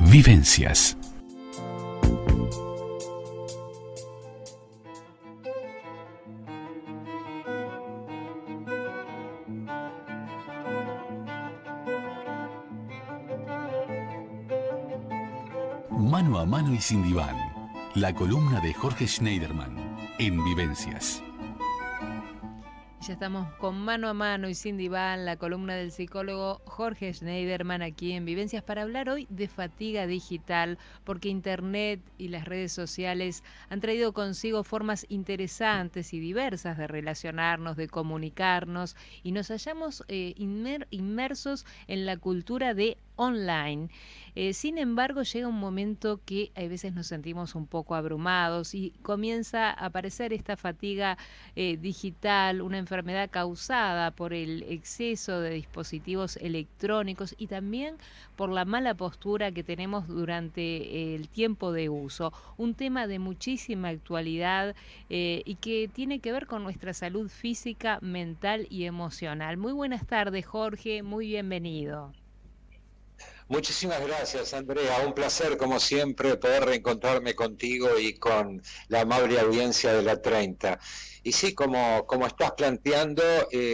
Vivencias. Mano a mano y sin diván. La columna de Jorge Schneiderman en Vivencias. Ya estamos con Mano a Mano y sin diván, la columna del psicólogo Jorge Schneiderman aquí en Vivencias para hablar hoy de fatiga digital, porque Internet y las redes sociales han traído consigo formas interesantes y diversas de relacionarnos, de comunicarnos, y nos hallamos inmersos en la cultura de online. Sin embargo, llega un momento que a veces nos sentimos un poco abrumados y comienza a aparecer esta fatiga digital, una enfermedad causada por el exceso de dispositivos electrónicos y también por la mala postura que tenemos durante el tiempo de uso. Un tema de muchísima actualidad y que tiene que ver con nuestra salud física, mental y emocional. Muy buenas tardes, Jorge, muy bienvenido. Muchísimas gracias, Andrea. Un placer, como siempre, poder reencontrarme contigo y con la amable audiencia de la 30. Y sí, como estás planteando,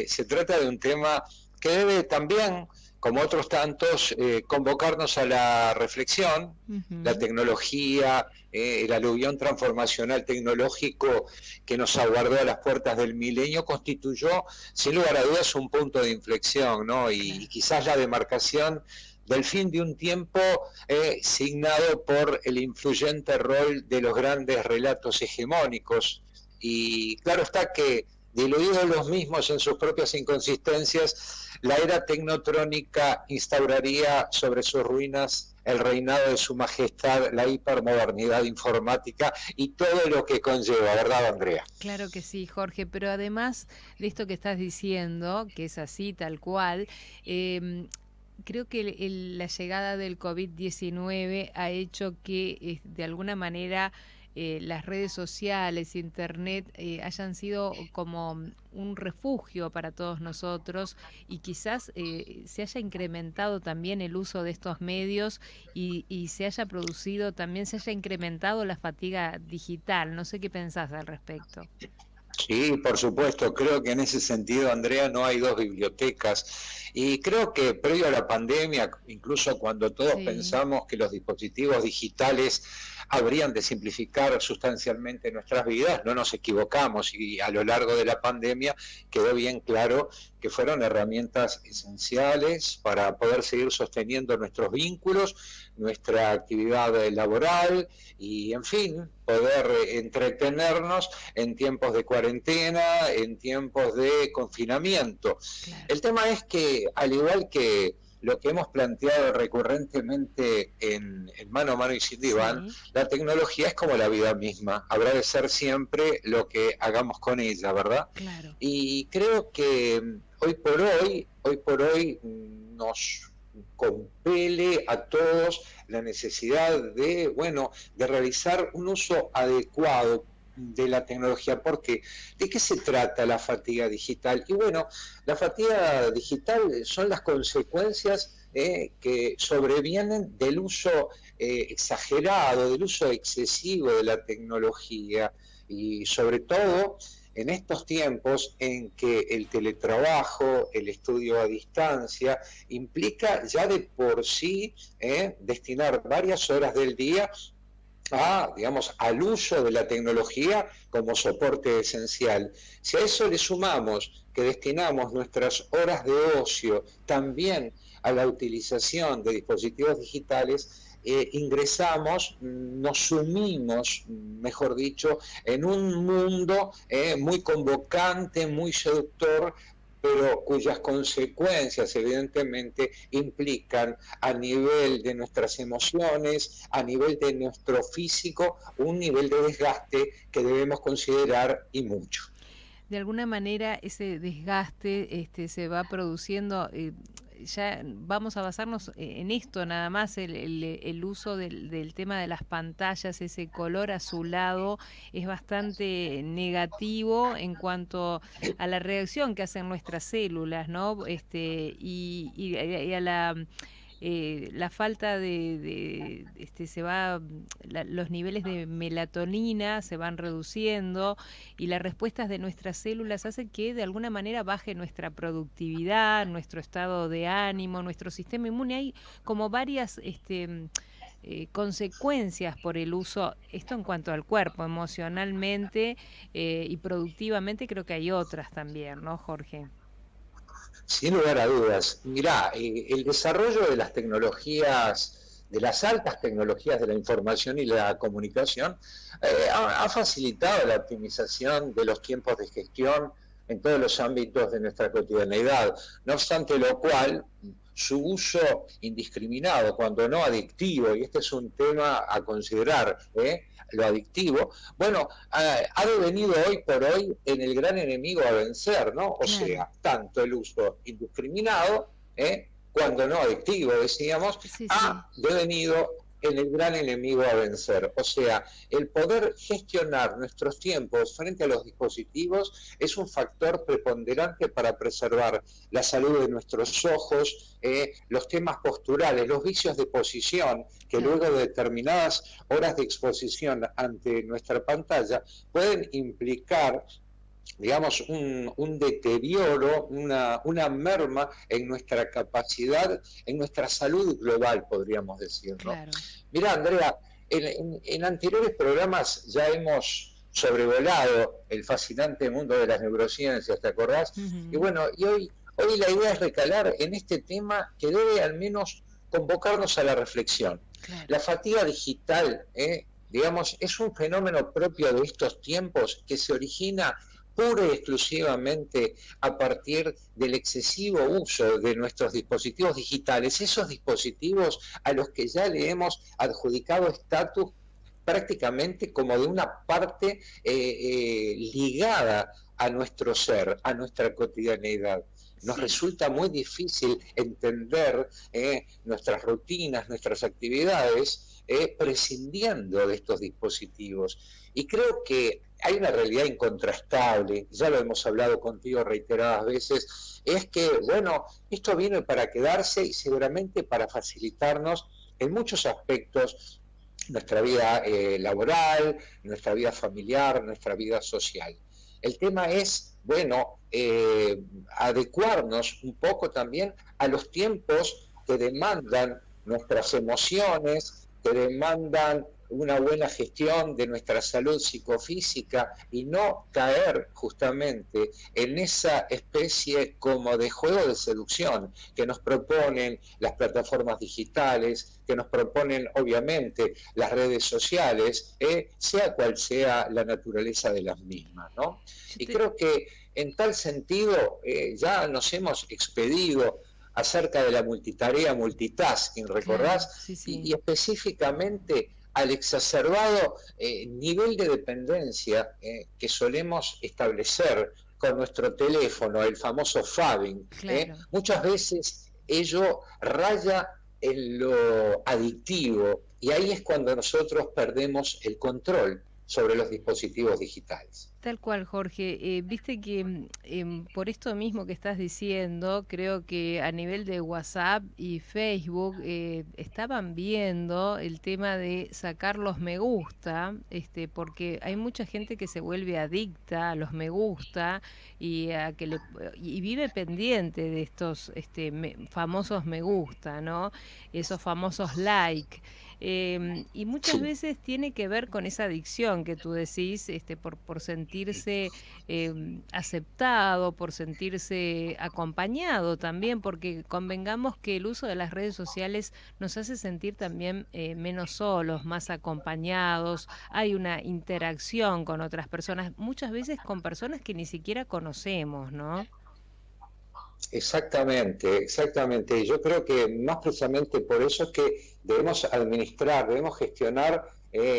se trata de un tema que debe también, como otros tantos, convocarnos a la reflexión. La tecnología, el aluvión transformacional tecnológico que nos aguardó a las puertas del milenio constituyó, sin lugar a dudas, un punto de inflexión, ¿no? Y quizás la demarcación del fin de un tiempo signado por el influyente rol de los grandes relatos hegemónicos. Y claro está que, diluidos los mismos en sus propias inconsistencias, la era tecnotrónica instauraría sobre sus ruinas el reinado de su majestad, la hipermodernidad informática y todo lo que conlleva, ¿verdad, Andrea? Claro que sí, Jorge, pero además de esto que estás diciendo, que es así, tal cual, creo que la llegada del COVID-19 ha hecho que de alguna manera las redes sociales, Internet, hayan sido como un refugio para todos nosotros y quizás se haya incrementado también el uso de estos medios y se haya producido, también se haya incrementado la fatiga digital. No sé qué pensás al respecto. Sí, por supuesto, creo que en ese sentido, Andrea, no hay dos bibliotecas. Y creo que previo a la pandemia, incluso cuando todos Sí. pensamos que los dispositivos digitales habrían de simplificar sustancialmente nuestras vidas, no nos equivocamos y a lo largo de la pandemia quedó bien claro que fueron herramientas esenciales para poder seguir sosteniendo nuestros vínculos, nuestra actividad laboral y, en fin, poder entretenernos en tiempos de cuarentena, en tiempos de confinamiento. Claro. El tema es que, al igual que lo que hemos planteado recurrentemente en Mano a Mano y Sin Diván, Sí. la tecnología es como la vida misma, habrá de ser siempre lo que hagamos con ella, ¿verdad? Claro. Y creo que hoy por hoy nos compele a todos la necesidad de, bueno, de realizar un uso adecuado de la tecnología. Porque, ¿de qué se trata la fatiga digital? Y bueno, la fatiga digital son las consecuencias que sobrevienen del uso exagerado, del uso excesivo de la tecnología y sobre todo en estos tiempos en que el teletrabajo, el estudio a distancia, implica ya de por sí destinar varias horas del día digamos, al uso de la tecnología como soporte esencial. Si a eso le sumamos que destinamos nuestras horas de ocio también a la utilización de dispositivos digitales, ingresamos, nos sumimos, mejor dicho, en un mundo muy convocante, muy seductor, pero cuyas consecuencias evidentemente implican a nivel de nuestras emociones, a nivel de nuestro físico, un nivel de desgaste que debemos considerar y mucho. De alguna manera ese desgaste se va produciendo, ya vamos a basarnos en esto nada más, el uso del tema de las pantallas, ese color azulado es bastante negativo en cuanto a la reacción que hacen nuestras células, ¿no? Y a la la falta los niveles de melatonina se van reduciendo y las respuestas de nuestras células hacen que de alguna manera baje nuestra productividad, nuestro estado de ánimo, nuestro sistema inmune. Hay como varias consecuencias por el uso, esto en cuanto al cuerpo, emocionalmente y productivamente creo que hay otras también, ¿no, Jorge? Sin lugar a dudas. Mirá, el desarrollo de las tecnologías, de las altas tecnologías de la información y la comunicación, ha facilitado la optimización de los tiempos de gestión en todos los ámbitos de nuestra cotidianeidad. No obstante lo cual, su uso indiscriminado, cuando no adictivo, y este es un tema a considerar, lo adictivo, bueno, ha devenido hoy por hoy en el gran enemigo a vencer, ¿no? O sea, tanto el uso indiscriminado, cuando no adictivo, decíamos, ha devenido en el gran enemigo a vencer. O sea, el poder gestionar nuestros tiempos frente a los dispositivos es un factor preponderante para preservar la salud de nuestros ojos, los temas posturales, los vicios de posición, que luego de determinadas horas de exposición ante nuestra pantalla pueden implicar, digamos, un deterioro, una merma en nuestra capacidad, en nuestra salud global, podríamos decir, ¿no? Claro. Mira, Andrea, en anteriores programas ya hemos sobrevolado el fascinante mundo de las neurociencias, ¿te acordás? Y bueno, y hoy la idea es recalar en este tema que debe al menos convocarnos a la reflexión. Claro. La fatiga digital, digamos, es un fenómeno propio de estos tiempos que se origina pura y exclusivamente a partir del excesivo uso de nuestros dispositivos digitales, esos dispositivos a los que ya le hemos adjudicado estatus prácticamente como de una parte ligada a nuestro ser, a nuestra cotidianeidad. Nos resulta muy difícil entender nuestras rutinas, nuestras actividades, prescindiendo de estos dispositivos. Y creo que hay una realidad incontrastable, ya lo hemos hablado contigo reiteradas veces, es que, bueno, esto viene para quedarse y seguramente para facilitarnos en muchos aspectos nuestra vida laboral, nuestra vida familiar, nuestra vida social. El tema es, bueno, adecuarnos un poco también a los tiempos que demandan nuestras emociones, que demandan una buena gestión de nuestra salud psicofísica y no caer justamente en esa especie como de juego de seducción que nos proponen las plataformas digitales, que nos proponen obviamente las redes sociales, sea cual sea la naturaleza de las mismas, ¿no? Y creo que en tal sentido ya nos hemos expedido acerca de la multitarea, multitasking, ¿recordás? Claro, sí. Y específicamente al exacerbado nivel de dependencia que solemos establecer con nuestro teléfono, el famoso fabbing. Claro. Muchas veces ello raya en lo adictivo y ahí es cuando nosotros perdemos el control sobre los dispositivos digitales. Tal cual, Jorge. Viste que por esto mismo que estás diciendo, creo que a nivel de WhatsApp y Facebook estaban viendo el tema de sacar los me gusta, porque hay mucha gente que se vuelve adicta a los me gusta y y vive pendiente de estos famosos me gusta, ¿no? Esos famosos like. Y muchas veces tiene que ver con esa adicción que tú decís, por sentirse aceptado, por sentirse acompañado también, porque convengamos que el uso de las redes sociales nos hace sentir también menos solos, más acompañados, hay una interacción con otras personas, muchas veces con personas que ni siquiera conocemos, ¿no? Exactamente. Yo creo que más precisamente por eso es que debemos administrar, debemos gestionar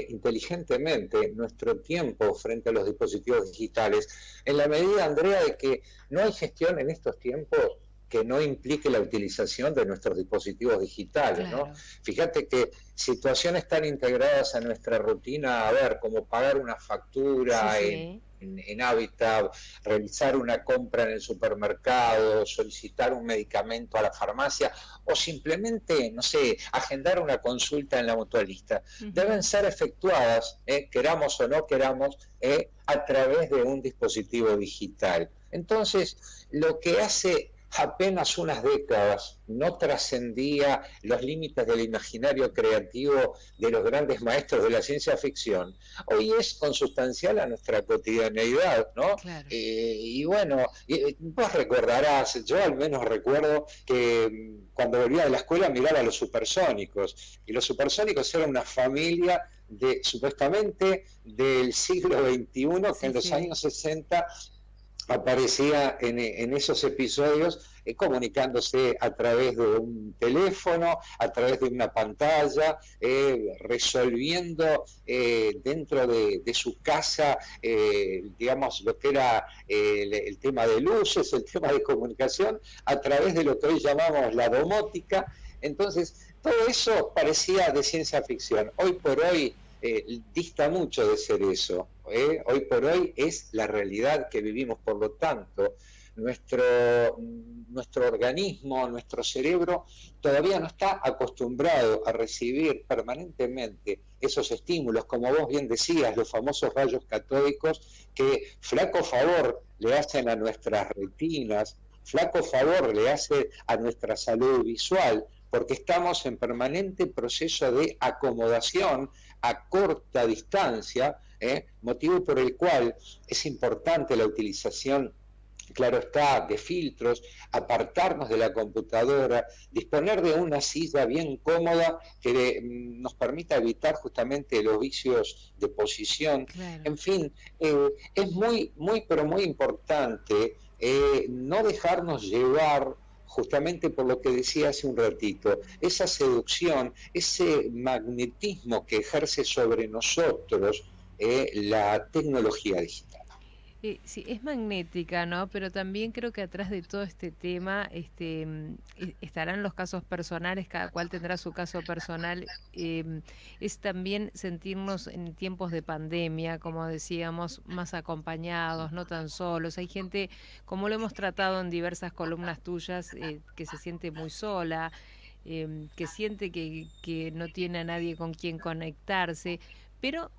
inteligentemente nuestro tiempo frente a los dispositivos digitales. En la medida, Andrea, de que no hay gestión en estos tiempos que no implique la utilización de nuestros dispositivos digitales, Claro. ¿no? Fíjate que situaciones tan integradas a nuestra rutina, a ver, como pagar una factura Sí. en Habitat, realizar una compra en el supermercado, solicitar un medicamento a la farmacia o simplemente, no sé, agendar una consulta en la mutualista, deben ser efectuadas, queramos o no queramos, a través de un dispositivo digital. Entonces, lo que hace apenas unas décadas no trascendía los límites del imaginario creativo de los grandes maestros de la ciencia ficción, hoy es consustancial a nuestra cotidianeidad, ¿no? Claro. Y bueno, vos recordarás, yo al menos recuerdo que cuando volvía de la escuela miraba a los Supersónicos, y los Supersónicos eran una familia supuestamente del siglo XXI que en los años 60 aparecía en esos episodios comunicándose a través de un teléfono, a través de una pantalla, resolviendo dentro de su casa, digamos, lo que era el tema de luces, el tema de comunicación, a través de lo que hoy llamamos la domótica. Entonces, todo eso parecía de ciencia ficción. Hoy por hoy dista mucho de ser eso. Hoy por hoy es la realidad que vivimos, por lo tanto, nuestro organismo, nuestro cerebro, todavía no está acostumbrado a recibir permanentemente esos estímulos, como vos bien decías, los famosos rayos catódicos que flaco favor le hacen a nuestras retinas, flaco favor le hace a nuestra salud visual, porque estamos en permanente proceso de acomodación a corta distancia, motivo por el cual es importante la utilización, claro está, de filtros, apartarnos de la computadora, disponer de una silla bien cómoda que nos permita evitar justamente los vicios de posición. Claro. En fin, es muy, pero muy importante no dejarnos llevar justamente por lo que decía hace un ratito, esa seducción, ese magnetismo que ejerce sobre nosotros la tecnología digital. Sí, es magnética, ¿no? Pero también creo que atrás de todo este tema estarán los casos personales, cada cual tendrá su caso personal. Es también sentirnos en tiempos de pandemia, como decíamos, más acompañados, no tan solos. Hay gente, como lo hemos tratado en diversas columnas tuyas, que se siente muy sola, que siente que no tiene a nadie con quien conectarse, pero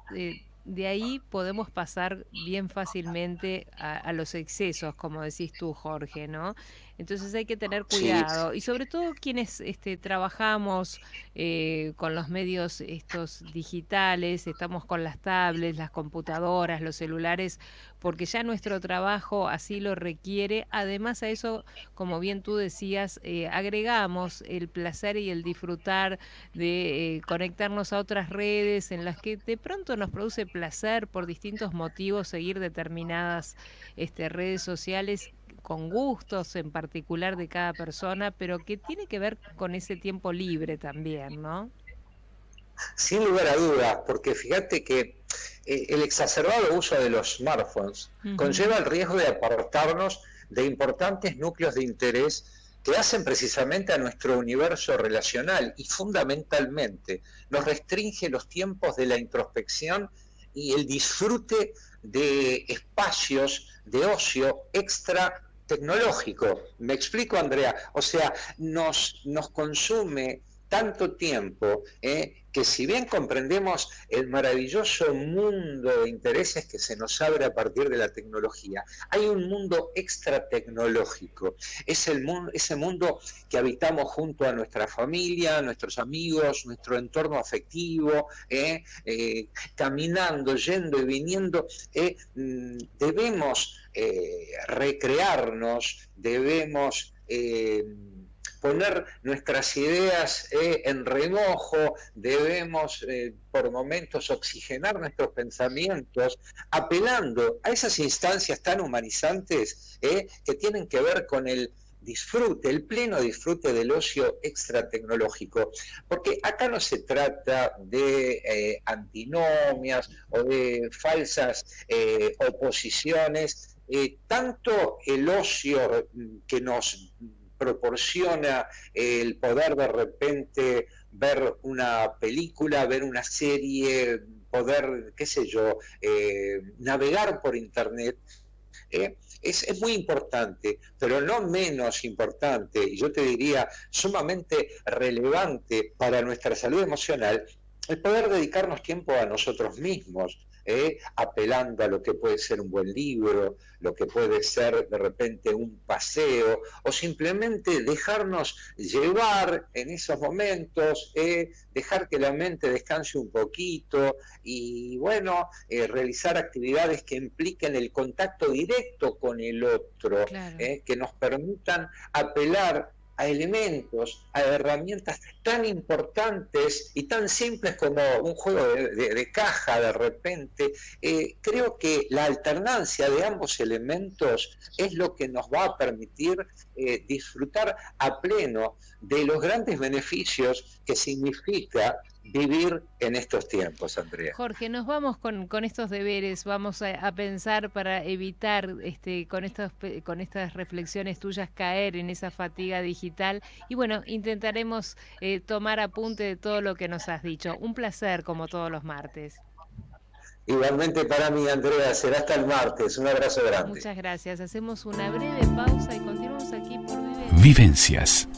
de ahí podemos pasar bien fácilmente a los excesos, como decís tú, Jorge, ¿no? Entonces hay que tener cuidado. Sí. Y sobre todo quienes trabajamos con los medios estos digitales, estamos con las tablets, las computadoras, los celulares, porque ya nuestro trabajo así lo requiere. Además a eso, como bien tú decías, agregamos el placer y el disfrutar de conectarnos a otras redes en las que de pronto nos produce placer por distintos motivos seguir determinadas redes sociales con gustos en particular de cada persona, pero que tiene que ver con ese tiempo libre también, ¿no? Sin lugar a dudas, porque fíjate que el exacerbado uso de los smartphones conlleva el riesgo de apartarnos de importantes núcleos de interés que hacen precisamente a nuestro universo relacional y fundamentalmente nos restringe los tiempos de la introspección y el disfrute de espacios de ocio extra tecnológico. ¿Me explico, Andrea? O sea, nos consume tanto tiempo que si bien comprendemos el maravilloso mundo de intereses que se nos abre a partir de la tecnología, hay un mundo extra tecnológico. Es ese mundo que habitamos junto a nuestra familia, nuestros amigos, nuestro entorno afectivo, caminando, yendo y viniendo. Debemos recrearnos, debemos poner nuestras ideas en remojo, debemos por momentos oxigenar nuestros pensamientos, apelando a esas instancias tan humanizantes que tienen que ver con el disfrute, el pleno disfrute del ocio extra tecnológico, porque acá no se trata de antinomias o de falsas oposiciones, tanto el ocio que nos proporciona el poder de repente ver una película, ver una serie poder, qué sé yo, navegar por Internet, es muy importante, pero no menos importante, y yo te diría sumamente relevante para nuestra salud emocional, el poder dedicarnos tiempo a nosotros mismos, apelando a lo que puede ser un buen libro, lo que puede ser de repente un paseo, o simplemente dejarnos llevar en esos momentos, dejar que la mente descanse un poquito y bueno, realizar actividades que impliquen el contacto directo con el otro, Claro. que nos permitan apelar a elementos, a herramientas tan importantes y tan simples como un juego de caja de repente. Creo que la alternancia de ambos elementos es lo que nos va a permitir disfrutar a pleno de los grandes beneficios que significa vivir en estos tiempos, Andrea. Jorge, nos vamos con estos deberes, vamos a pensar para evitar con estas reflexiones tuyas caer en esa fatiga digital y bueno, intentaremos tomar apunte de todo lo que nos has dicho. Un placer como todos los martes. Igualmente para mí, Andrea, será hasta el martes. Un abrazo grande. Muchas gracias. Hacemos una breve pausa y continuamos aquí por Vivencias.